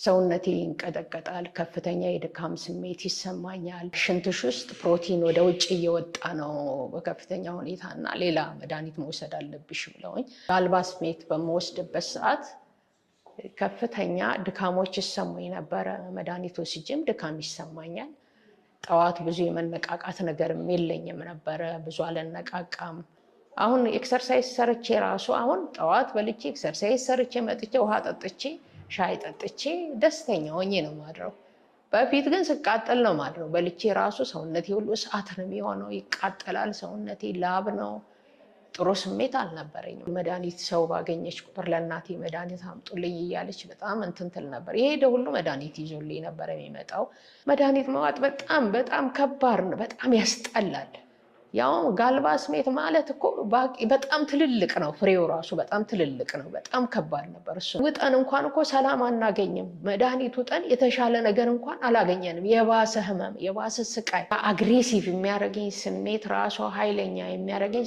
ሰውነቴ ይንቀጠቀጣል ከፍተኛ የድካም ስሜት ይሰማኛል ሽንትሽ ውስጥ ፕሮቲን ወደ ውጭ እየወጣ ነው በከፍተኛ ሁኔታና ሌላ መድኃኒት መውሰድ አለብሽ ብለውኝ ጋልባስሜት በመወስድበት ሰዓት ከፍተኛ ድካሞች ይሰማኝ ነበር መድኃኒት ወስጄም ድካም ይሰማኛል ጠዋት ብዙ የመነቃቃት ነገርም የለኝም ነበር ብዙ አልነቃቃም አሁን ኤክሰርሳይዝ ሰርቼ ራሱ አሁን ጠዋት በልቼ ኤክሰርሳይዝ ሰርቼ መጥቼ ውሃ ጠጥቼ ሻይ ጠጥቼ ደስተኛ ሆኜ ነው ማድረው በፊት ግን ስቃጠል ነው ማድረው በልቼ ራሱ ሰውነቴ ሁሉ እሳት ነው የሚሆነው ይቃጠላል ሰውነቴ ላብ ነው ጥሩ ስሜት አልነበረኝም መድኃኒት ሰው ባገኘች ቁጥር ለእናቴ መድኃኒት አምጡልኝ እያለች በጣም እንትንትል ነበር ይሄ ሁሉ መድኃኒት ይዞልኝ ነበር የሚመጣው መድኃኒት መዋጥ በጣም ከባድ ነው በጣም ያስጠላል ያው ጋልባስሜት ማለት እኮ በጣም ትልልቅ ነው ፍሬው ራሱ በጣም ትልልቅ ነው በጣም ከባድ ነበር እሱ ውጠን እንኳን እኮ ሰላም አናገኝም መድኃኒት ውጠን የተሻለ ነገር እንኳን አላገኘንም የባሰ ህመም የባሰ ስቃይ አግሬሲቭ የሚያደርገኝ ስሜት ራሱ ኃይለኛ የሚያደርገኝ